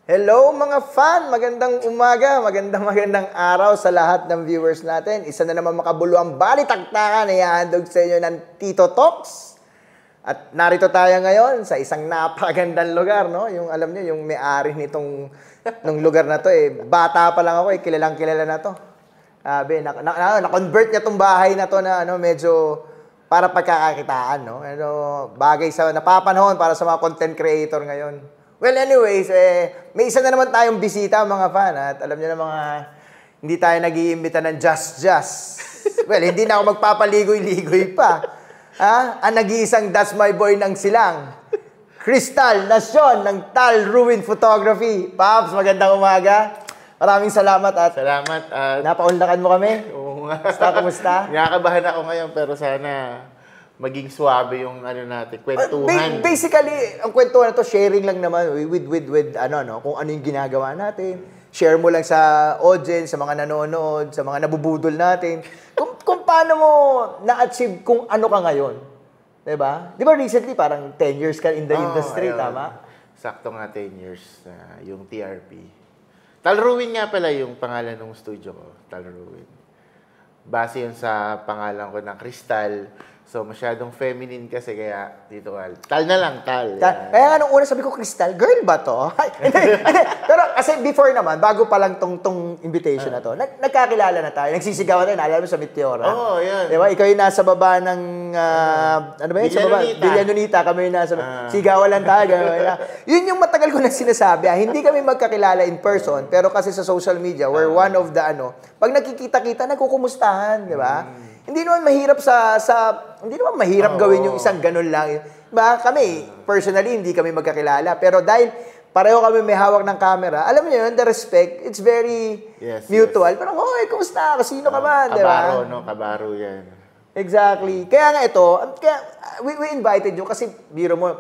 Hello mga fan! Magandang umaga, magandang araw sa lahat ng viewers natin. Isa na naman makabulu ang balitaktakan na ihahandog sa inyo ng Tito Talks. At narito tayo ngayon sa isang napakagandang lugar, no? Yung alam niyo, yung may-ari nung lugar na to bata pa lang ako kilalang kilala na to. Sabi, na-convert niya tong bahay na to na medyo para pagkakakitaan, no? Ano, bagay sa napapanahon para sa mga content creator ngayon. Well, anyways, may isa na naman tayong bisita, mga fan. At alam niyo na hindi tayo nag-iimbita ng just. Well, hindi na ako magpapaligoy-ligoy pa. Ang nag-iisang That's My Boy ng Silang. Crystal Nacion ng Tal Ruin Photography. Paps, magandang umaga. Maraming salamat at napaunlakan mo kami. Oo nga. Kumusta? Nakakabahan ako ngayon pero sana maging suabe yung natin, kwentuhan. Basically, ang kwentuhan na to, sharing lang naman with kung ano yung ginagawa natin. Share mo lang sa audience, sa mga nanonood, sa mga nabubudol natin. Kung paano mo na-achieve kung ano ka ngayon. Diba? Di ba recently, parang 10 years ka in the industry, ayun. Tama? Sakto nga 10 years yung TRP. Tal Ruin nga pala yung pangalan ng studio ko, Tal Ruin. Base yun sa pangalan ko ng Crystal. So, masyadong feminine kasi kaya dito, Tal na lang, Tal. Kaya nga nung una sabi ko, Crystal, girl ba to? Pero kasi before naman, bago pa lang tong invitation na to, nagkakilala na tayo. Nagsisigawan tayo, naalala mo sa Meteora. Oo, yan. Diba? Ikaw yung nasa baba ng, ano ba yun? Sa baba? Villanonita. Kami yung nasa sigawan lang tayo. Yun yung matagal ko na sinasabi. Hindi kami magkakilala in person, pero kasi sa social media, we're one of the, pag nakikita-kita, nagkukumustahan, di ba? Hindi naman mahirap hindi naman mahirap gawin yung isang ganun lang. Diba? Kami, personally, hindi kami magkakilala. Pero dahil pareho kami may hawak ng camera, alam niyo yun, the respect, it's very mutual. Yes. Parang, hoy, kumusta? Kasino ka ba? Kabaro, diba? Kabaro yan. Exactly. Kaya nga ito, we invited you kasi biro mo,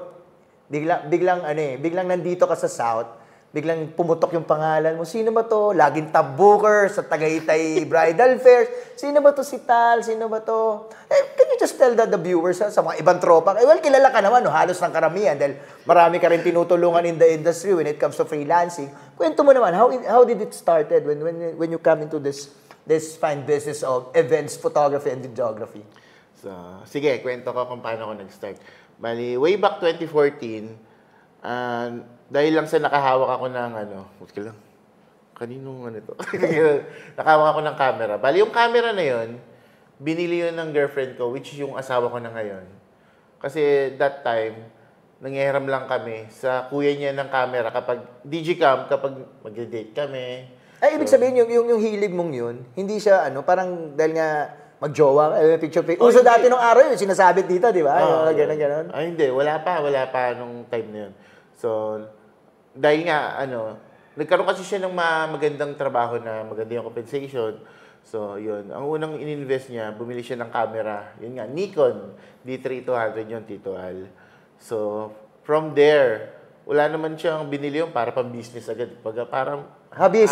biglang nandito ka sa South, biglang pumutok yung pangalan mo. Sino ba to? Laging top booker sa Tagaytay Bridal Fairs. Sino ba to si Tal? Sino ba to? Can you just tell the viewers sa mga ibang tropa? Well, kilala ka naman, halos ng karamihan dahil marami ka rin tinutulungan in the industry when it comes to freelancing. Kwento mo naman, how did it started when you come into this fine business of events, photography, and videography? So, sige, kwento ko kung paano ako nag-start. Bali, way back 2014, dahil lang sa nakahawak ako ng kaninong ito? Nakahawak ako ng camera. Bali, yung camera na yon, binili yun ng girlfriend ko, which is yung asawa ko na ngayon. Kasi that time, nangyahiram lang kami sa kuya niya ng camera kapag digicam, kapag mag-date kami. Ay, ibig sabihin, yung hilig mong yun, hindi siya, parang dahil nga magjowa, picture. Uso dati nung araw yun, sinasabit dito, di ba? Ganon. Ay, hindi. Wala pa nung time na yun. So, dahil nga, nagkaroon kasi siya ng magandang trabaho na maganda yung compensation. So, yun. Ang unang ininvest niya, bumili siya ng camera. Yun nga, Nikon D3200 yun, Tito Al. So, from there, wala naman siyang binili yung para pang-business agad. Parang hobby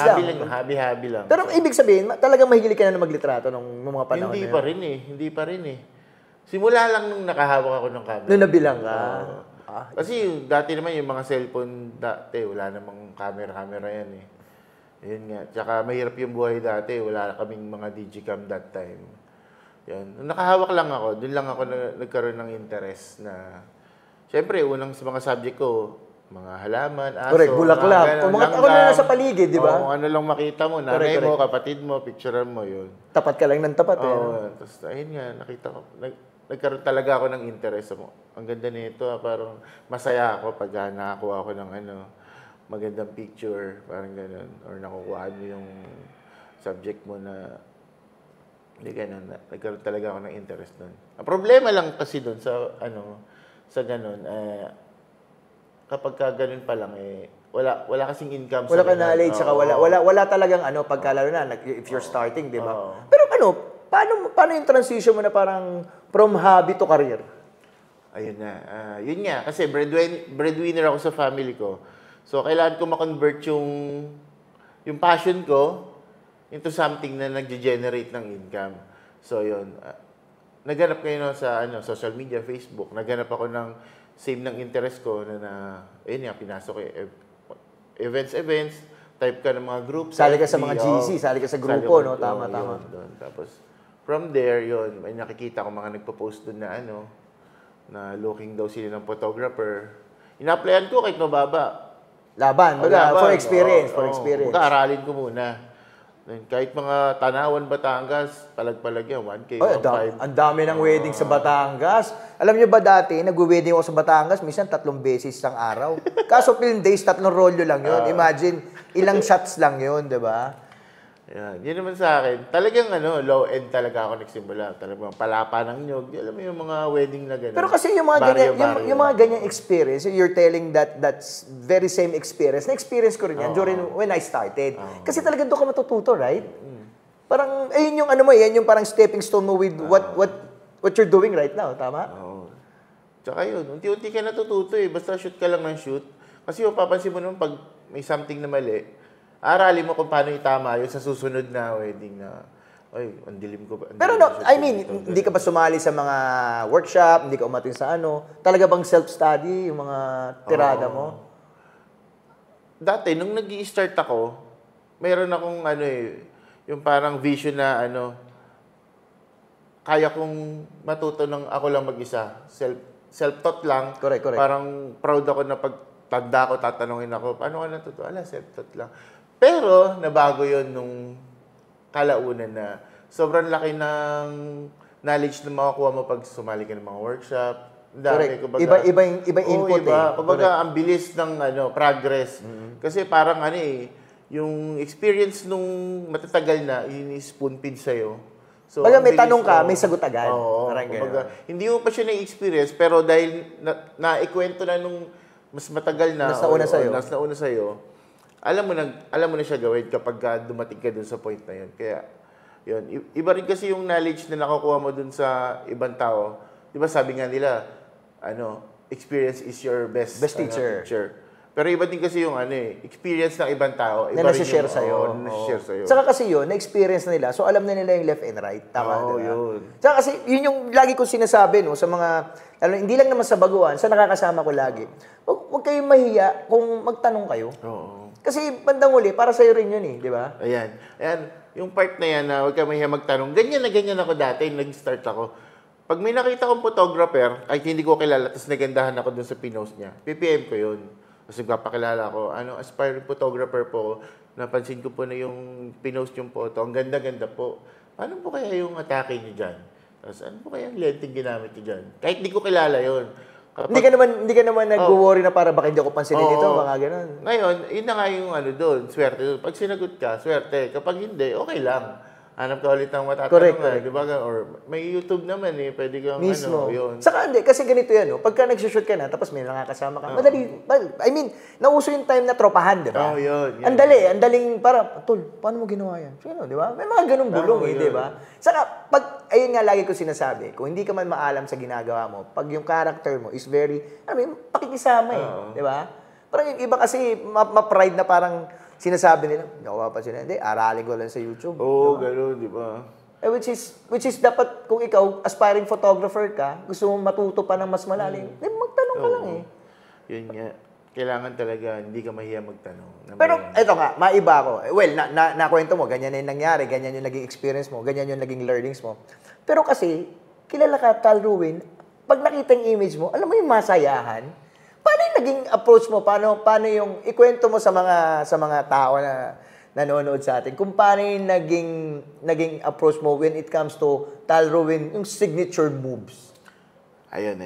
lang. Pero ibig sabihin, talagang mahilig ka na maglitrato nung mga panahon Hindi pa rin eh. Simula lang nung nakahawak ako ng camera. Nung nabilang ka. Kasi dati naman yung mga cellphone dati, wala namang camera yan eh. Ayun nga. Tsaka mahirap yung buhay dati, wala kaming mga digicam that time. Yan. Nakahawak lang ako, doon lang ako nagkaroon ng interest na, syempre, unang sa mga subject ko, mga halaman, aso, correct, bulaklak. Ako na nasa paligid, di ba? Ano lang makita mo, nanay mo, kapatid mo, picturean mo, yun. Tapat ka lang ng tapat eh. Tapos, ayun nga, nakita ko, nagkaroon talaga ako ng interest mo. Ang ganda nito, parang masaya ako pag nakakuha ako ng magandang picture, parang gano'n. Or nakukuha mo yung subject mo na hindi gano'n. Nagkaroon talaga ako ng interest doon. Ang problema lang kasi doon sa gano'n, kapag ka gano'n pa lang, wala kasing income. Wala ka knowledge, saka wala talagang pagkalaro na, if you're starting, di ba? Pero paano yung transition mo na parang from hobby to career? Ayun na. Yun nga. Kasi breadwinner ako sa family ko. So, kailangan ko ma-convert yung passion ko into something na nag-generate ng income. So, yun. Naghanap kayo sa social media, Facebook. Naghanap ako ng same ng interest ko ayun nga, pinasok events, type ka ng mga groups. Sali ka sa mga GC, sali ka sa grupo, no? Tama. Yun. Tapos, from there, yun, may nakikita ko mga nagpo-post doon na na looking daw sila ng photographer. Ina-applyan ko kahit mababa. Laban, for experience, for experience. Mag-aaralin ko muna. Then, kahit mga Tanawan, Batangas, palag-palag yan, 1K, 1.5. Ang dami ng wedding sa Batangas. Alam niyo ba dati, nag-wedding ako sa Batangas, minsan 3 beses isang araw. Kaso film days, 3 rolyo lang yun. Imagine, ilang shots lang yun, di ba? Yan. Yun naman sa akin. Talagang low end talaga ako nagsimula. Talagang palapa ng nyog. Alam mo yung mga wedding na gano'n. Pero kasi yung mga ganyan, yung mga ganyang experience, you're telling that's very same experience. Na-experience ko rin yan during when I started. Kasi talagang doon ka matututo, right? Parang, ayun yung yan yung parang stepping stone mo with what you're doing right now. Tama? Oo. Tsaka yun, unti-unti ka natututo eh. Basta shoot ka lang ng shoot. Kasi papansin mo naman pag may something na mali, aralin mo kung paano itama yun sa susunod na wedding na, ay, ang dilim ko ba? Pero hindi ka ba sumali sa mga workshop, hindi ka umatin sa talaga bang self-study, yung mga tirada mo? Dati, nung nag-i-start ako, mayroon akong yung parang vision na kaya kong matuto ng ako lang mag-isa. Self-taught lang. Correct. Parang proud ako na pag tanda ko, tatanungin ako, paano ka natuto? Self-taught lang. Pero, nabago yon nung kalaunan na sobrang laki ng knowledge na makukuha mo pag sumali ka ng mga workshop. Correct. Iba input Kumbaga, ang bilis ng progress. Kasi parang yung experience nung matatagal na, ini-spoon feed sa'yo. So, may tanong ka, may sagot agad. Kumbaga, hindi mo pa siya na-experience, pero dahil naikwento na nung mas matagal na, mas nauna sa'yo, alam mo na siya gawin kapag dumating ka dun sa point na yun. Kaya, yun. Iba rin kasi yung knowledge na nakukuha mo dun sa ibang tao. Di ba sabi nga nila, experience is your best teacher. Pero iba din kasi yung experience ng ibang tao. Iba na nasi-share sa'yo. Saka kasi yun, na-experience na nila. So, alam na nila yung left and right. Tama, diba? Yun. Saka kasi, yun yung lagi ko sinasabi, sa mga, hindi lang naman sa baguhan, sa nakakasama ko lagi. Huwag kayong mahiya kung magtanong kayo. Oo. Kasi bandang uli, para sa'yo rin yun di ba? Ayan. Yung part na yan na huwag kayong mahiya magtanong. Ganyan na ganyan ako dati, nag-start ako. Pag may nakita kong photographer, ay hindi ko kilala, tapos nagandahan ako dun sa pinost niya, PPM ko yun. Kasi papakilala ko, aspiring photographer po, napansin ko po na yung pinost yung photo, ang ganda-ganda po. Paano po kaya yung atake niyo dyan? Tapos ano po kaya yung lenteng ginamit niyo dyan? Kahit di ko kilala yun. Hindi ka naman nag-worry na para baka hindi ako pansinin ito, mga ganun. Ngayon, yun na nga yung doon, swerte doon. Pag sinagot ka, swerte. Kapag hindi, okay lang. Hanap ka ulit ng matatanong. Correct. Di ba? Or may YouTube naman pwede kang mismo. Yun. Saka hindi, kasi ganito yan, pagka nagsushoot ka na, tapos may nakakasama ka, madali, nauso yung time na tropahan, di ba? Yun. Ang daling, tol, paano mo ginawa yan? Sino, di ba? May mga ganung bulong, di ba? Saka, ayun nga lagi ko sinasabi, kung hindi ka man maalam sa ginagawa mo, pag yung character mo is very, pakikisama di ba? Parang yung iba kasi, ma-pride na parang, sinasabi nila, hindi ako papansin hindi, aralin ko lang sa YouTube. Gano'n, di ba? Which is dapat, kung ikaw, aspiring photographer ka, gusto mong matuto pa ng mas malalim, magtanong ka lang Yun nga. Kailangan talaga, hindi ka mahiya magtanong. Pero, eto nga, maiba ako. Well, nakwento mo, ganyan na yung nangyari, ganyan yung naging experience mo, ganyan yung naging learnings mo. Pero kasi, kilala ka, Tal Ruin, pag nakita yung image mo, alam mo yung masayahan, paano yung naging approach mo? Paano yung ikwento mo sa mga tao na nanonood sa atin? Kung paano yung naging approach mo when it comes to Tal Ruin, yung signature moves? Ayun.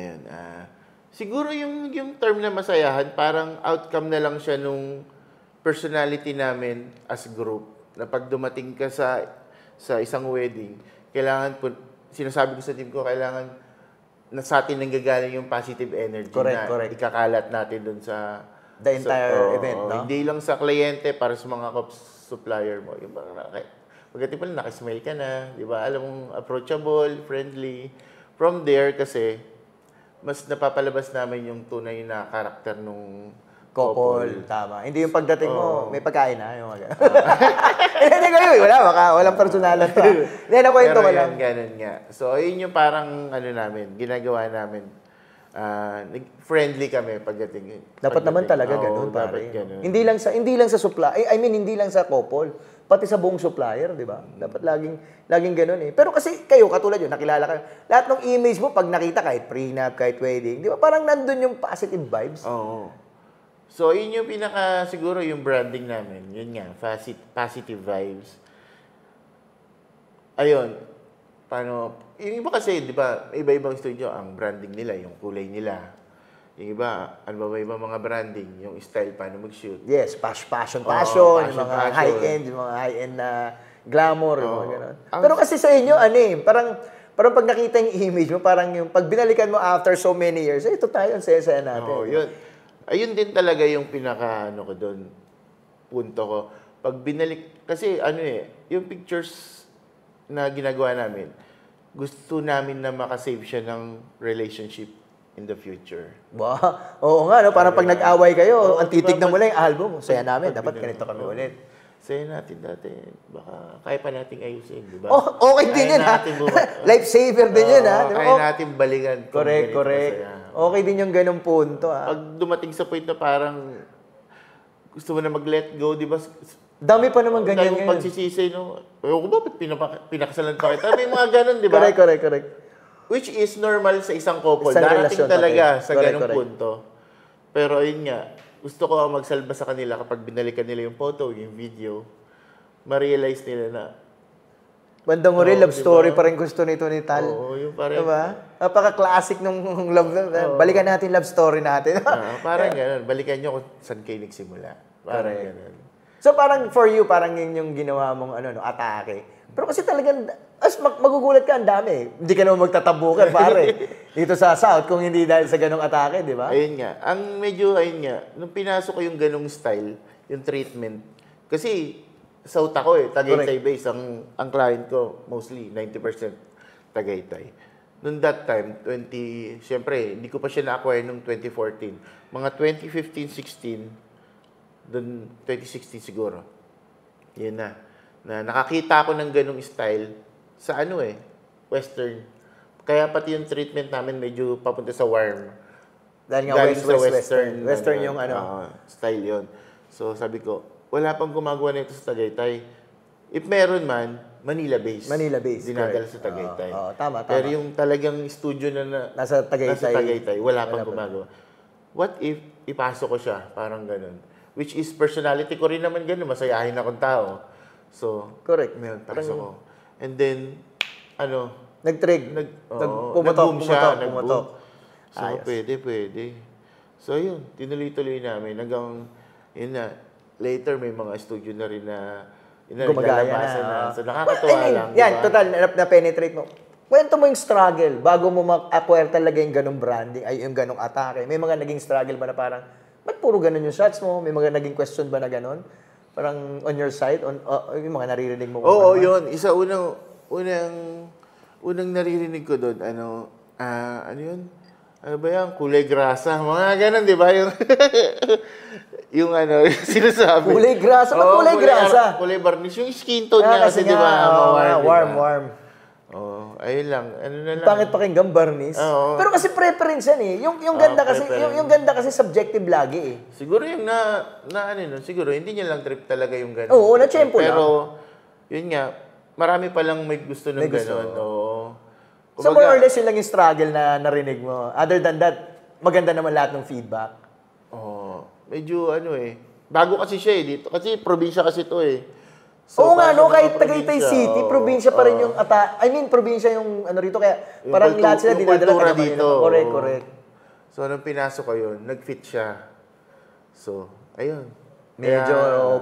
Siguro yung term na masayahan, parang outcome na lang siya nung personality namin as group. Na pag dumating ka sa isang wedding, sinasabi ko sa team ko, kailangan na sa atin nanggagaling yung positive energy correct. Ikakalat natin dun sa the entire event, no? Hindi lang sa kliyente, para sa mga supplier mo. Yung pagdating pala, nakismile ka na, di ba? Alam mong approachable, friendly. From there, kasi, mas napapalabas namin yung tunay na karakter nung couple. Tama. Hindi yung pagdating mo, may pagkain na. Yung hindi ko yun. Walang personalan pa. Hindi, nakwento ko lang. Ganun nga. So, yun yung parang, ginagawa namin. friendly kami pagdating. Dapat naman talaga Oo, ganun, dapat pare. ganun. Hindi lang sa supply, I mean hindi lang sa couple, pati sa buong supplier, di ba? Dapat laging ganun eh. Pero kasi kayo katulad yun, nakilala kayo. Lahat ng image mo pag nakita kahit prenup, kahit wedding, di ba? Parang nandun yung positive vibes. Oo. So, yun yung siguro yung branding namin. Yun nga, positive vibes. Ayun, yung iba kasi, di ba, iba-ibang studio, ang branding nila, yung kulay nila. Yung iba, ano ba iba mga branding, yung style, paano mag-shoot. Yes, passion, Oo, yung mga passion. high-end, yung mga high-end na glamour, yung mga Oo. ganun. Pero kasi sa inyo, parang pag nakita yung image mo, parang yung pag binalikan mo after so many years, ito tayo, ang saya-saya natin. Oo, yun. Ayun din talaga yung ko doon, punto ko. Pag binalik, kasi yung pictures na ginagawa namin, gusto namin na makasave siya ng relationship in the future. Wow. Oo nga, no? Parang pag nag-away kayo, Oo, ang titignan diba, mo lang yung album. Saya namin, dapat ganito kami ulit. Saya natin dati, baka kaya pa nating ayusin, di ba? Oh, okay din yun, ha? Lifesaver din yun, ha? Kaya natin balikan. Correct. Okay din yung ganung punto, ha? Pag dumating sa point na parang gusto mo na mag-let go, di ba? Dami pa naman ganyan Dahil ngayon. pagsisisi, no? Ewan ko ba, pinakasalan pa kita? May mga ganon, di ba? Correct. Which is normal sa isang couple. Isang Darating relasyon talaga pati. sa Correct. ganung punto. Pero yun nga, gusto ko magsalba sa kanila kapag binalikan nila yung photo, yung video, ma-realize nila na Bandang huli, love diba? story pa rin gusto nito ni Tal. Oo, yung parang Diba? Napaka-classic nung love. Balikan natin love story natin. parang ganun. Balikan nyo kung saan kayo nagsimula. Parang Correct. ganun. So parang for you, parang yun yung ginawa mong atake. Pero kasi talagang, magugulat ka, ang dami. Hindi ka naman magtatabukan, pare. Dito sa South, kung hindi dahil sa ganong atake, di ba? Ayun nga. Ayun nga, nung pinasok ko yung ganong style, yung treatment, kasi South ako Tagaytay base. Ang client ko, mostly, 90% Tagaytay. Noong that time, siyempre, hindi ko pa siya na-acquire noong 2014. Mga 2015, 16, doon 2016 siguro. Yun na. Nakakita ako ng ganong style sa Western. Kaya pati yung treatment namin medyo papunta sa warm. Dahil nga Galing sa Western. Western yung style yon. So sabi ko, wala pang gumagawa nito sa Tagaytay. If meron man, Manila-based. Manila-based, Dinadala correct. sa Tagaytay. Tama. Pero yung talagang studio na Nasa Tagaytay, wala pang gumagawa. What if ipasok ko siya? Parang ganun. Which is personality ko rin naman ganun. Masayahin akong tao. So, correct. pasok ko. And then, Pumatok. nag-boom. So, Ayos. pwede. So, yun. Tinuloy-tuloy namin. Hanggang, yun na. Later, may mga studio na rin na Gumagaya naglalabasan na. So, nakakatuwa lang. Yan, diba? total, na-penetrate mo. Kwento mo yung struggle bago mo ma-acquire talaga yung ganong branding, ay yung ganong atake. May mga naging struggle ba na parang, ba't puro ganon yung shots mo? May mga naging question ba na ganon? Parang on your side, yung mga naririnig mo. Oo, yun. Isa unang naririnig ko doon, ano yun? Ano ba yan? Kulay grasa. Mga ganun, di ba? Yung sinasabi. Kulay grasa? Ba't kulay grasa? Kulay varnish. Yung skin tone niya kasi, di ba? Warm. Oo, ayun lang. Ano na lang. Pangit pakinggan, barnis. Oo. Pero kasi preference yan eh. Yung ganda kasi, yung ganda kasi subjective lagi eh. Siguro yung siguro hindi niya lang trip talaga yung gano'n. Oo, na-tsempo lang. Pero, yun nga, marami pa lang may gusto ng gano'n. Oo. So more or less yun lang yung struggle na narinig mo. Other than that, maganda naman lahat ng feedback. Medyo bago kasi siya dito. Kasi probinsya kasi ito Oo nga, parang kahit mga Tagaytay City, probinsya pa rin yung probinsya yung rito, kaya Yung parang lahat sila yung dinadala kultura taga Manila. dito. Correct. So, nung pinasok ko yun, nag-fit siya. So, ayun. Medyo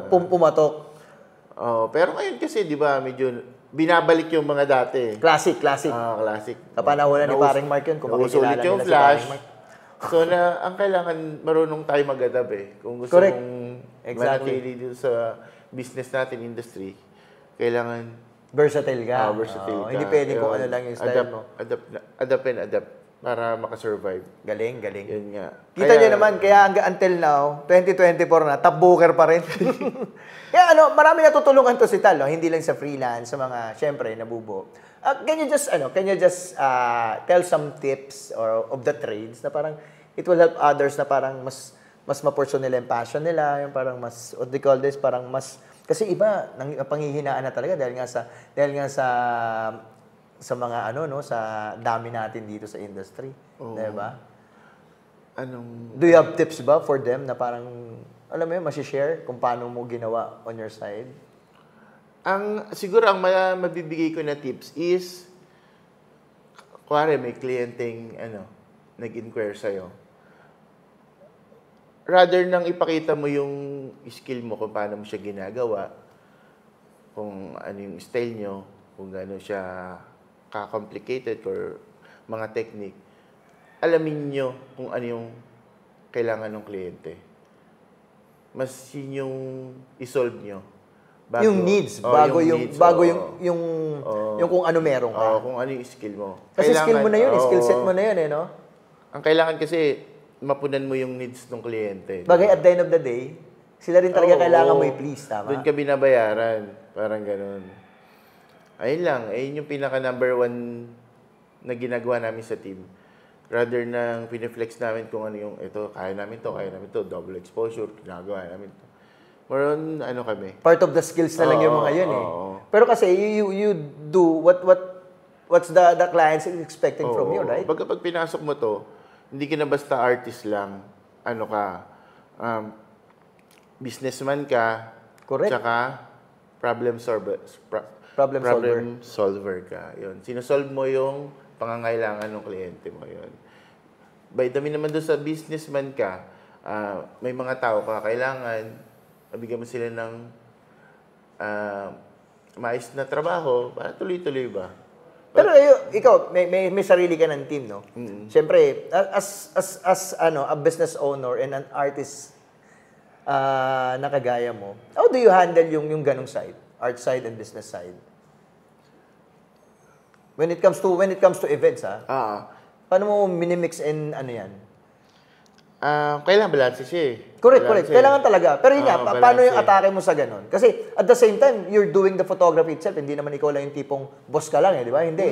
pumatok. Pero ngayon kasi, di ba, medyo binabalik yung mga dati. Classic. Classic. Kapanahonan ni Paring Mark yun, kung makikilala yung nila si flash. Paring Mark. So, ang kailangan, marunong tayo mag-adapt Kung gusto Correct. mong Exactly. manatili dito sa business natin, industry, kailangan Versatile ka. versatile ka. Hindi pwedeng kung ano lang yung style mo. Adapt para makasurvive. Galing. Yun nga. Kita nyo naman, kaya until now, 2024 na, top booker pa rin. Kaya marami natutulungan to si Tal, hindi lang sa freelance, sa mga, syempre, nabubo. Can you just tell some tips or of the trades na parang it will help others na parang mas ma-pursue nila yung passion nila, yung parang mas, what they call this, parang mas, kasi iba, panghihinaan na talaga dahil nga sa mga sa dami natin dito sa industry. Di ba? Do you have tips ba for them na parang, alam mo yun, masishare kung paano mo ginawa on your side? Siguro ang mabibigay ko na tips is, kuwari may kliyenteng, nag-inquire sa'yo. Rather nang ipakita mo yung skill mo kung paano mo siya ginagawa, kung ano yung style nyo, kung gano'n siya ka-complicated or mga technique, alamin nyo kung ano yung kailangan ng kliyente. Mas yun yung isolve nyo. Yung needs, yung kung ano meron ka. Kung ano yung skill mo. Kasi skill mo na yun, skill set mo na yun, no? Ang kailangan kasi, mapunan mo yung needs ng kliyente. Bagay, at the end of the day, sila rin talaga kailangan mo i-please, tama? Doon ka binabayaran. Parang ganun. Ayun lang. Ayun yung pinaka-number 1 na ginagawa namin sa team. Rather nang piniflex namin kung ano yung, ito, kaya namin to, double exposure, ginagawa namin to. More on, kami. Part of the skills na lang yung mga yun Pero kasi, you do what's the clients is expecting from you, right? Pag pinasok mo to, hindi ka na basta artist lang. Businessman ka. Correct. Tsaka, problem solver ka. Yun. Sinosolve mo yung pangangailangan ng kliyente mo. Yun. By the way naman doon sa businessman ka, may mga tao ka kailangan, mabigyan mo sila ng maayos na trabaho para tuloy-tuloy ba? Pero ikaw, may sarili ka ng team, no? Siyempre, as a business owner and an artist na kagaya mo, how do you handle yung ganong side? Art side and business side? When it comes to events, paano mo minimix and yan? Kailangan balance siya eh. Correct. Kailangan talaga. Pero yun nga, paano yung atake mo sa ganun? Kasi at the same time, you're doing the photography itself. Hindi naman ikaw lang yung tipong boss ka lang di ba? Hindi.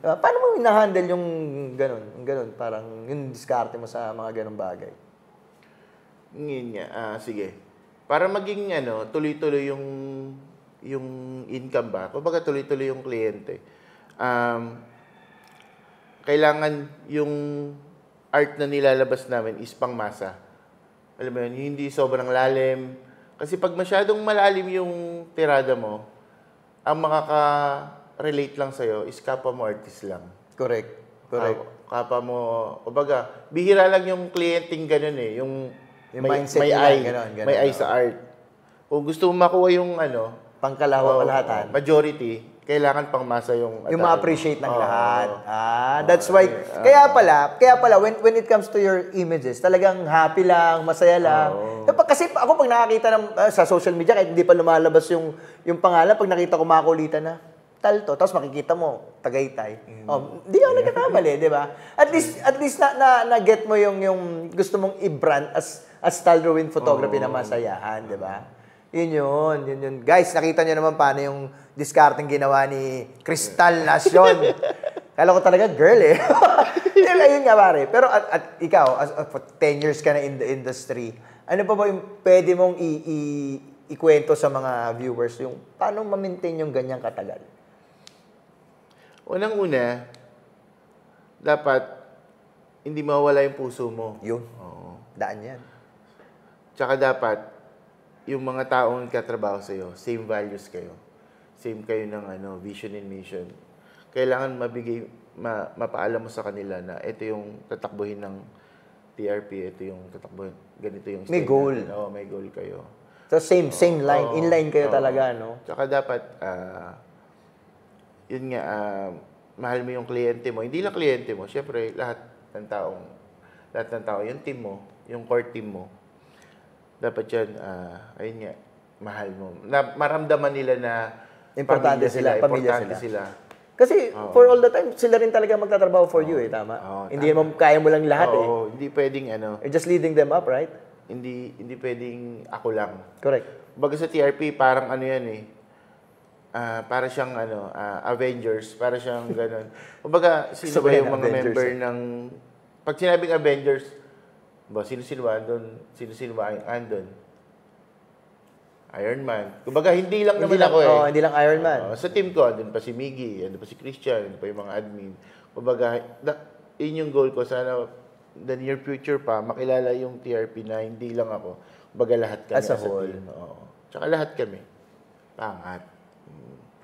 Paano mo ina-handle yung ganun? Parang yung diskarte mo sa mga ganung bagay. Ngayon nga, sige. Para maging tuloy-tuloy yung income ba? Kumbaga tuloy-tuloy yung kliyente. Kailangan yung art na nilalabas namin is pangmasa. Alam mo yun, hindi sobrang lalim. Kasi pag masyadong malalim yung tirada mo, ang makaka-relate lang sa'yo is kapwa mo artist lang. Correct. Kapwa mo, kumbaga, bihira lang yung clienting ganun eh. Yung mindset may nila, eye, ganun. may eye sa art. Kung gusto mo makuha yung pangkalahatan, majority, kailangan pangmasa yung ma-appreciate ng lahat. That's why kaya pala when it comes to your images, talagang happy lang, masaya lang. Kasi ako pag nakakita sa social media kahit hindi pa lumalabas yung pangalan, pag nakita ko makulitan na Talto, tapos makikita mo Tagaytay. Hindi ako nagkakamali, di ba? At least na get mo yung gusto mong i-brand as Talruin photography na masayahan, di ba? Yun. Guys, nakita nyo naman paano yung discarding ginawa ni Crystal Nacion. Kala ko talaga girl eh. Ayun nga pare. Pero at ikaw, for 10 years ka na in the industry, ano pa ba yung pwede mong ikwento sa mga viewers yung paano ma-maintain yung ganyang katagal? Unang-una, dapat hindi mawala yung puso mo. Yun. Daan yan. Tsaka dapat, yung mga taong katrabaho sa'yo, same values kayo. Same kayo ng vision and mission. Kailangan mapaalam mo sa kanila na ito yung tatakbuhin ng TRP, ito yung tatakbuhin, ganito yung may goal. May goal kayo. So same line, inline kayo talaga, no? Tsaka dapat, yun nga, mahal mo yung kliyente mo. Hindi lang kliyente mo, syempre lahat ng tao, yung team mo, yung core team mo, dapat yan, ayun nga, mahal mo. Maramdaman nila na importante sila. Kasi Oo. for all the time, sila rin talaga magtatrabaho for you tama? Hindi mo kaya mo lang lahat Hindi pwedeng You're just leading them up, right? Hindi pwedeng ako lang. Correct. Baga sa TRP, parang yan para siyang Avengers, para siyang ganun. Kumbaga, sino Gusto ko ba yan, yung mga Avengers, member ng... Pag sinabing Avengers, sino-sino ba andun? Sino-sino ba andun? Iron Man. Kumbaga, hindi lang naman ako eh. Hindi lang Iron Man. Sa team ko, andun pa si Miggy, andun pa si Christian, andun pa yung mga admin. Kumbaga, yun yung goal ko. Sana, the near future pa, makilala yung TRP na hindi lang ako. Kumbaga, lahat kami As a whole. team. Oo. Tsaka lahat kami. Pangat.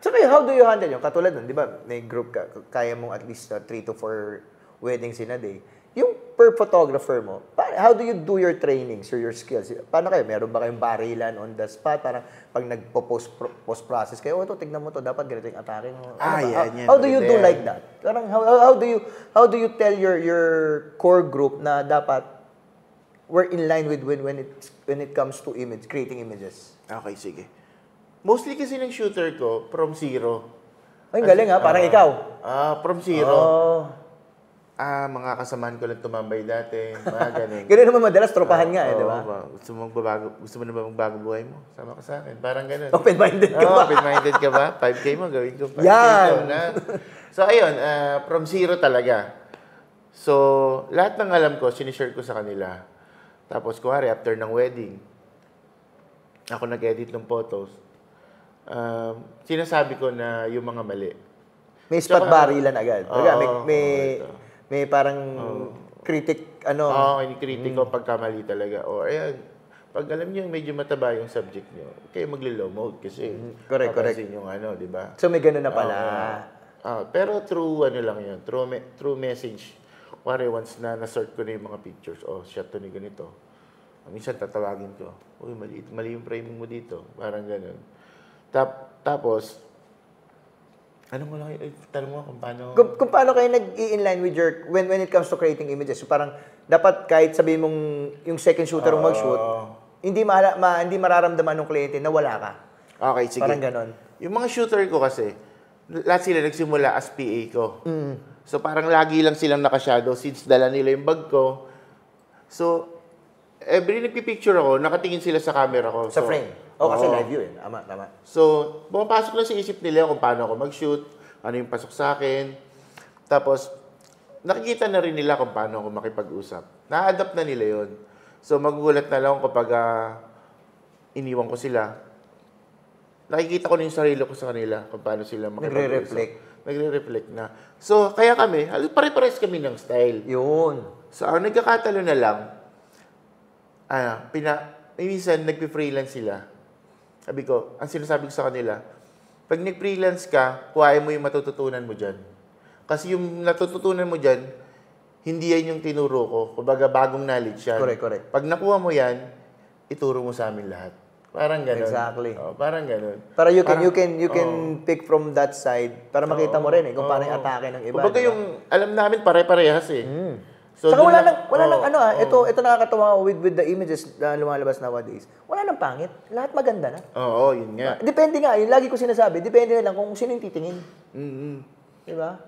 Saka how do you handle yung katulad nun, di ba, may group ka, kaya mong at least 3 to 4 weddings in a day. Yung per photographer mo, how do you do your trainings or your skills? Paano kayo? Meron ba kayong barilan on the spot? Parang pag nagpo-post-process kayo, ito, tignan mo to, dapat ganito yung atake mo. Yan. How do you do like that? Parang how do you tell your core group na dapat we're in line with when it comes to creating images? Okay, sige. Mostly kasi ng shooter ko, from zero. Ay, galing ha, parang ikaw. From zero. Oh. Mga kasamahan ko lang tumambay dati, mga ganun. Ganun naman madalas, tropahan nga eh, di ba? Gusto mo na ba magbago buhay mo? Sama ka sa akin. Parang ganun. Open-minded ka ba? Open-minded ka ba? 5K mo, gawin ko 5K Yan! ko na. So, ayun, from zero talaga. So, lahat ng alam ko, sinishare ko sa kanila. Tapos, kuwari, after ng wedding, ako nag-edit ng photos. Sinasabi ko na yung mga mali. May spot barilan agad. May parang critic, kinikritik ko pagka mali talaga. O, ayan, pag alam niyo medyo mataba yung subject niyo, kayo magli-low mode kasi correct. yung di ba? So, may ganun na pala. Pero through lang yun, through message. Kuwari, once na na-sort ko na yung mga pictures, shot to ni ganito. Minsan tatawagin ko, uy, mali yung framing mo dito. Parang ganun. Tapos, tanong mo kung paano... Kung paano kayo nag-i-inline with your... When it comes to creating images, so parang dapat kahit sabihin mong yung second shooter mong mag-shoot, hindi mararamdaman ng kliyente na wala ka. Okay, sige. Parang ganon. Yung mga shooter ko kasi, lahat sila nagsimula as PA ko. So parang lagi lang silang naka-shadow since dala nila yung bag ko. So, every nagpipicture ako, nakatingin sila sa camera ko. Sa frame. Kasi live view eh. Tama. So, pumapasok na sa isip nila kung paano ako mag-shoot, ano yung pasok sa akin. Tapos, nakikita na rin nila kung paano ako makipag-usap. Na-adapt na nila yon. So, magugulat na lang kapag iniwan ko sila. Nakikita ko na yung sarili ko sa kanila kung paano sila makipag-usap. Nagre-reflect na. So, kaya kami, pare-pares kami ng style. Yun. So, ang nagkakatalo na lang, minsan nagpi-freelance sila. Sabi ko, ang sinasabi ko sa kanila, pag nag-freelance ka, kuhain mo yung matututunan mo dyan. Kasi yung natututunan mo dyan, hindi yan yung tinuro ko. Kumbaga, bagong knowledge yan. Correct. Pag nakuha mo yan, ituro mo sa amin lahat. Parang ganun. Exactly. Parang ganun. Para you can pick from that side para makita mo rin kung paano yung atake ng iba. Kumbaga yung, alam namin pare-parehas eh. So, saka wala nang ito nakakatawa with the images na lumalabas nowadays. Wala nang pangit. Lahat maganda na. Oo, yun nga. Depende nga, yung lagi ko sinasabi, depende na lang kung sino yung titingin. Di ba?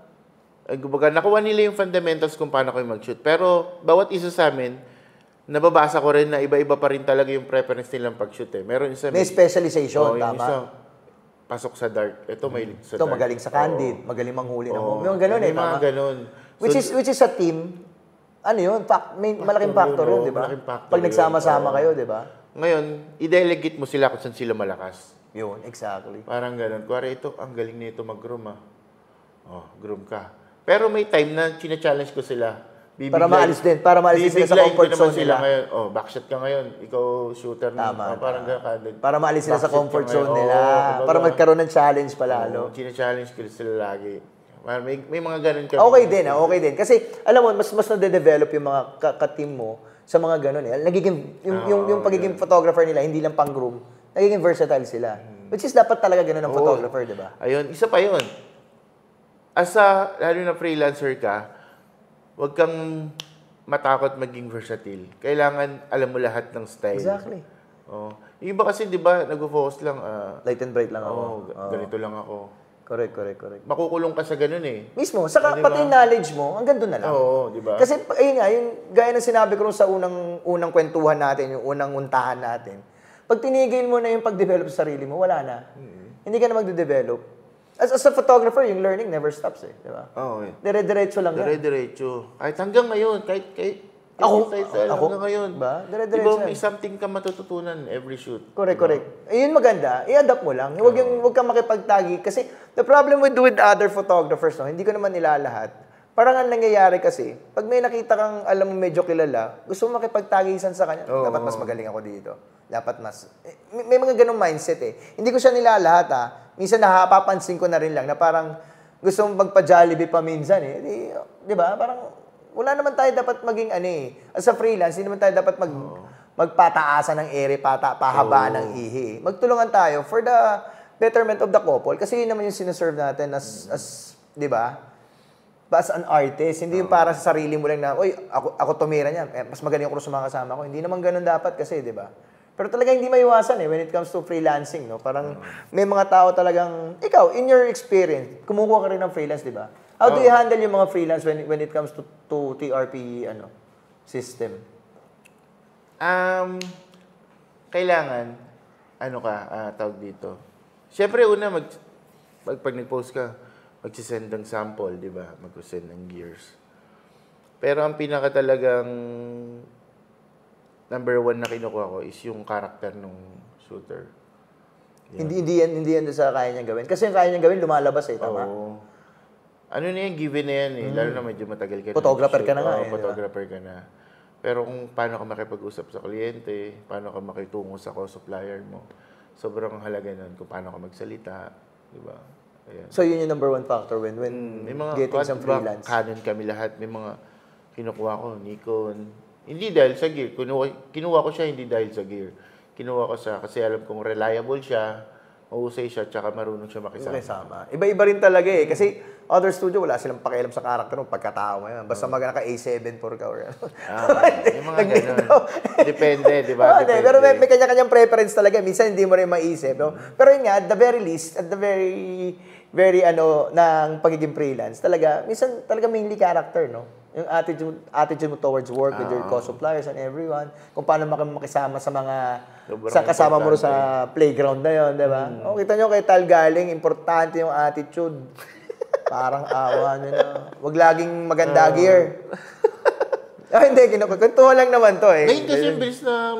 Kumbaga, nakuha nila yung fundamentals kung paano kayo mag-shoot. Pero, bawat isa sa amin, nababasa ko rin na iba-iba pa rin talaga yung preference nilang pag-shoot eh. Meron isa may specialization, tama? isa, pasok sa dark. Ito may sa ito, dark. magaling sa candid, magaling manghuli ng May mga ganun may mga ganun. Which is a team, ano yun, may malaking factor yun, di ba? Pag nagsama-sama kayo, di ba? Ngayon, i-delegate mo sila kung saan sila malakas. Yun, exactly. Parang ganun. Kuwari ito, ang galing nito mag-groom groom ka. Pero may time na china-challenge ko sila. Para maalis sila sa comfort zone nila. Ngayon. Backshot ka ngayon. Ikaw, shooter na. Parang ganun. Para maalis sila sa comfort zone nila. Para magkaroon ng challenge palalo. China-challenge ko sila lagi. May mga ganun kami. Okay din. Kasi, alam mo, mas nade-develop yung mga ka-team mo sa mga ganun eh. Yung pagiging photographer nila, hindi lang pang-groom, nagiging versatile sila. Which is dapat talaga ganun ng photographer, di ba? Ayun, isa pa yun. Lalo na freelancer ka, huwag kang matakot maging versatile. Kailangan alam mo lahat ng style. Exactly. Yung iba kasi, di ba, nag-focus lang. Light and bright lang ako. Ganito lang ako. Correct. Makukulong ka sa ganun eh. Mismo. Saka pati yung knowledge mo, hanggang doon na lang. Oo, di ba? Kasi, ayun nga, yung gaya ng sinabi ko sa unang kwentuhan natin, yung unang untahan natin, pag tinigil mo na yung pag-develop sa sarili mo, wala na. hindi ka na magde-develop. As a photographer, yung learning never stops eh, di ba? Oo, eh. Dire-diretso lang yan. Dire-diretso. Kahit hanggang ngayon, kahit Ako, hanggang ngayon. Ba? Di Dire-diretso ba yan. may something ka matututunan every shoot? Correct, correct. Yun maganda, i-adapt mo lang. Huwag kang makipagtagi. Kasi the problem with other photographers, no, hindi ko naman nila lahat. Parang ang nangyayari kasi, pag may nakita kang alam mo medyo kilala, gusto mo makipagtagisan sa kanya. Dapat mas magaling ako dito. Dapat mas... May mga ganong mindset eh. Hindi ko siya nila lahat ah. Minsan napapansin ko na rin lang na parang gusto mong magpa-Jollibee pa minsan eh. Di ba? Parang wala naman tayo dapat maging ano eh. As a freelance, hindi naman tayo dapat magpataasan ng ere, pahabaan ng ihi. Magtulungan tayo for the betterment of the couple. Kasi yun naman yung sineserve natin as di ba? As an artist, hindi yung para sa sarili mo lang na, oy, ako tumira niyan, mas magaling ako sa mga kasama ko. Hindi naman ganun dapat kasi, di ba? Pero talaga hindi maiwasan eh when it comes to freelancing, no? Parang may mga tao talagang, ikaw, in your experience, kumukuha ka rin ng freelance, di ba? How do you handle yung mga freelance when it comes to TRP system? Kailangan, tawag dito. Siyempre, una, pag nag-post ka, magsisend ng sample, di ba? Mag-send ng gears. Pero ang pinaka talagang number one na kinukuha ko is yung character ng shooter. Yan. Hindi yan sa kaya niyang gawin. Kasi yung kaya niyang gawin, lumalabas eh, tama? Oo. Ano na yan, given na yan eh. Lalo na medyo matagal ka na. Photographer ka na nga eh. Photographer ka na. Pero kung paano ka makipag-usap sa kliyente, paano ka makitungo sa supplier mo, sobrang halaga nun kung paano ka magsalita, di ba? Ayan. So yun yung number one factor when may mga getting some freelance. Canon kami lahat, may mga kinukuha ko, Nikon. Hindi dahil sa gear. Kinuha ko siya hindi dahil sa gear. Kinuha ko siya kasi alam kong reliable siya, mahusay siya, tsaka marunong siya makisama. Iba-iba rin talaga eh. Kasi other studio, wala silang pakialam sa karakter mo, pagkatao mo yan. Basta naka A7 for ka or yung mga ganun. Depende, di ba? Depende. Pero may kanya-kanyang preference talaga. Minsan hindi mo rin maisip. No? Pero yun nga, at the very least, at the very ng pagiging freelance, talaga, minsan talaga mainly character, no? Yung attitude mo towards work with your co-suppliers and everyone, kung paano makisama sa mga kasama mo sa playground na yon, di ba? Kita nyo kay Tal galing, importante yung attitude. Parang awa nyo na. Huwag laging maganda gear. Hindi, kwentuhan lang naman to eh. Ngayon kasi yung bilis na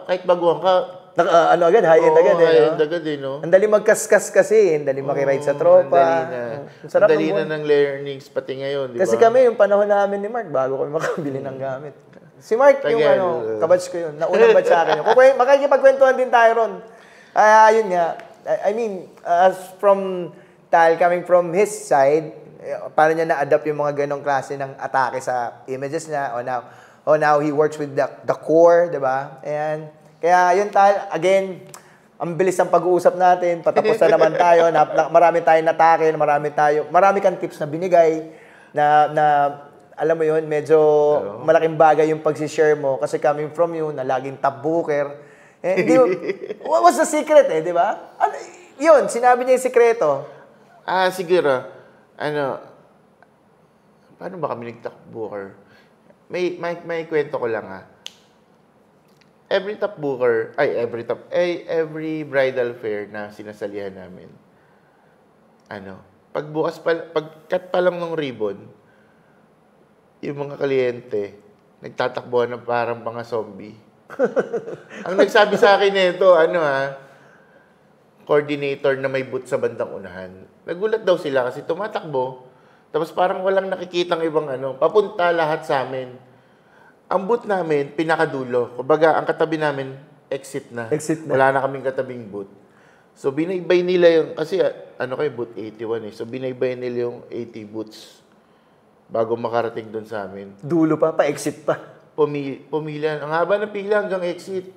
kahit baguhan ka, agad, high-end agad eh. High-end agad eh, no? Ang dali magkaskas kasi, ang dali makiride sa tropa. Ang dali na ng learnings pati ngayon, di ba? Kasi kami, yung panahon namin ni Mark, bago kami makabili ng gamit. Si Mark, yung kabatch ko yun. Naunang batch sa akin yun. Makikipagkwentuhan din tayo ron. Yun nga. I mean, as from Tal, coming from his side, paano niya na-adapt yung mga ganong klase ng atake sa images niya, o now he works with the core, di ba? And kaya yun Tal, again, ang bilis ng pag-uusap natin, patapos na naman tayo, marami tayong natake, marami kang tips na binigay, na alam mo yun, medyo malaking bagay yung pag-share mo, kasi coming from you, na laging top booker, what was the secret eh, di ba? Yun, sinabi niya yung sikreto. Siguro, paano ba kami nag-top booker? May kwento ko lang every bridal fair na sinasalihan namin, pagkat pa lang ng ribbon, yung mga kliyente, nagtatakbuhan ng parang mga zombie. Ang nagsabi sa akin nito, coordinator na may booth sa bandang unahan. Nagulat daw sila kasi tumatakbo, tapos parang walang nakikitang ibang papunta lahat sa amin. Ang booth namin, pinakadulo. Kumbaga, ang katabi namin, exit na. Wala na kaming katabing booth. So, binaybay nila yung, kasi booth 81 eh. So, binaybay nila yung 80 booths bago makarating doon sa amin. Dulo pa-exit pa. Pumila. Ang haba ng pila hanggang exit.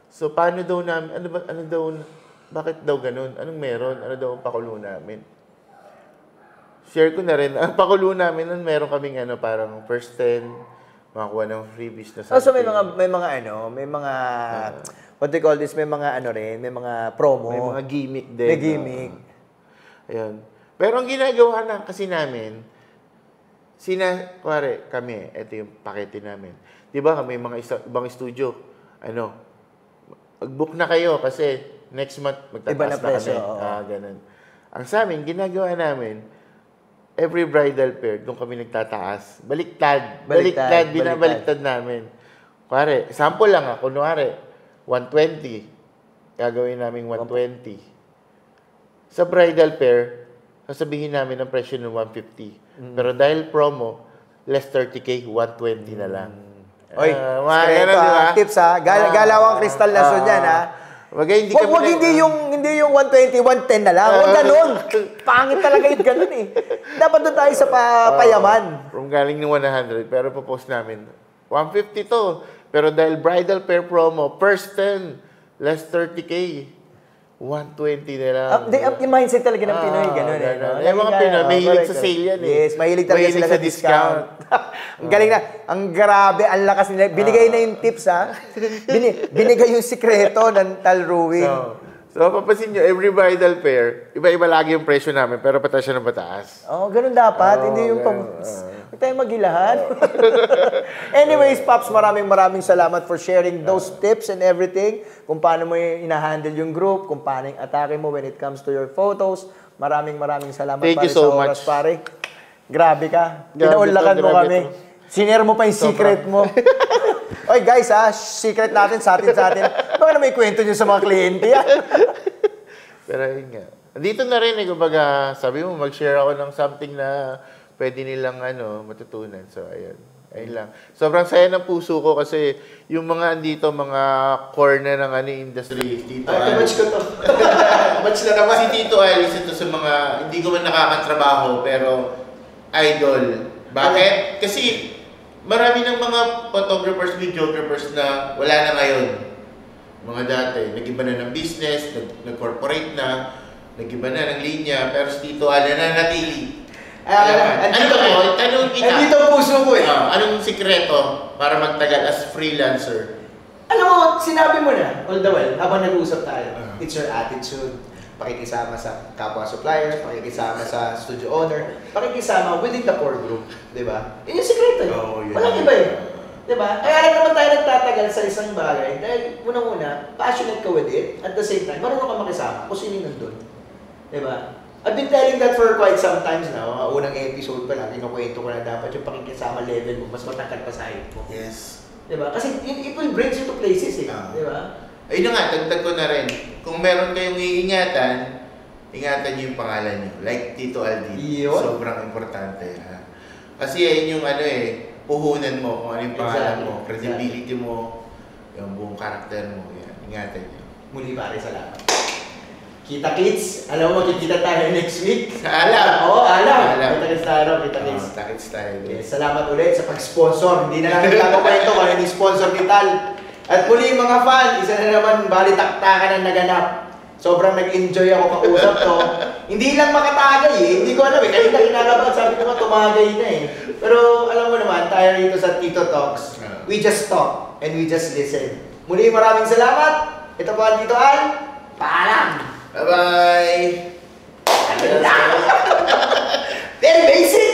So, paano daw namin, bakit daw ganun? Anong meron? Ano daw ang pakulo namin? Share ko na rin. Ang pakulo namin, meron kaming parang first 10, makakuha ng freebies na something. So may mga what they call this, may mga may mga promo. May mga gimmick din. May gimmick. Ayun. Pero ang ginagawa na kasi namin, kami, ito yung pakete namin. Di ba, may mga ibang studio, mag-book na kayo kasi next month Iba na magtataas na presyo, kami. oo. Ganun. Ang sa amin, ginagawa namin, every bridal pair, doon kami nagtataas. Baliktad. Binabaliktad namin. Kunwari, sample lang kunwari, 120. Gagawin namin 120. Sa bridal pair, sasabihin namin ang presyo ng 150. Pero dahil promo, less 30K, 120 na lang. Oy, mga sikreto, ganun, di ba? tips ha. Galawang kristal na sun yan ha. Wag hindi Wag hindi yung 120, 110 na lang. Huwag ganun. Pangit talaga yung ganun eh. Dapat doon tayo sa payaman. From galing ng 100, pero post namin, 150 to. Pero dahil bridal pair promo, first 10, less 30K, 120 na lang. Yung mindset talaga ng Pinoy, ganun eh. No? Yung mga Pinoy, mahilig sa sale yan eh. Yes, mahilig talaga sila sa discount. Ang galing na. Ang grabe, ang lakas nila. Binigay na yung tips ha. Binigay yung sikreto ng Talruin. So, papasin nyo, every bridal pair, iba-iba lagi yung presyo namin, pero pataas siya ng pataas. Ganun dapat. Hindi yung huwag tayong magilahan. Anyways, Pops, maraming salamat for sharing those tips and everything. Kung paano mo ina-handle yung group, kung paano yung atake mo when it comes to your photos. Maraming salamat. Thank pare, you so sa oras, much. pare. Grabe ka. Pinaunlakan mo kami. Sinare mo pa yung secret mo. Oy guys secret natin sa atin. Baka na may kwento nyo sa mga kliyente yan. Pero yun nga. Dito na rin kumbaga, sabi mo, mag-share ako ng something na pwede nilang matutunan. So, ayun lang. Sobrang saya ng puso ko kasi yung mga andito, mga core na ng industry. Tito Batch ko to. Batch na naman. Si Tito Al, isa to sa mga, hindi ko man nakakatrabaho, pero idol. Bakit? Kasi marami ng mga photographers, videographers na wala na ngayon. Mga dati, nag-iba na ng business, nag-corporate na, nag-iba na ng linya, pero si Tito Al nananatili. Tanong kita. Andito ang puso ko eh. Anong sikreto para magtagal as freelancer? Alam mo, sinabi mo na, all the while, habang nag-uusap tayo, it's your attitude, pakikisama sa kapwa supplier, pakikisama sa studio owner, pakikisama within the core group, di ba? Yun yung sikreto eh. Walang iba eh. Di ba? Kaya lang naman tayo nagtatagal sa isang bagay dahil unang-una, passionate ka with it, at the same time, marunong ka makisama kung sino yung nandun. Di ba? I've been telling that for quite some times now. Unang episode pa lang, kinukwento ko na dapat yung pakikisama level mo, mas matangkad pa sa height mo. Yes. Diba? Kasi it will bring you to places eh. Diba? Ayun na nga, dagdag ko na rin. Kung meron kayong iingatan, ingatan niyo yung pangalan niyo. Like Tito Aldi. Sobrang importante. Ha? Kasi yun yung puhunan mo kung ano yung pangalan mo, credibility mo, yung buong karakter mo. Yan. Ingatan niyo. Muli pare, salamat. Kita kids, alam mo magkikita tayo next week. Alam. Oo, alam. Kita-kits tayo, kita-kits. Kita-kits tayo. Yes, salamat ulit sa pag-sponsor. Hindi na lang nagkakakwento kung ano yung sponsor ni Tal. At muli mga fan, isa na naman balitaktakan ang naganap. Sobrang nag-enjoy ako kausap to. Hindi lang makatagay eh. Hindi ko alam eh. Kanina kinakabahan, sabi ko nga tumagay na eh. Pero alam mo naman, tayo rito sa Tito Talks. We just talk and we just listen. Muli maraming salamat. Ito po ang Tito Al. Paalam! Bye-bye! Very basic!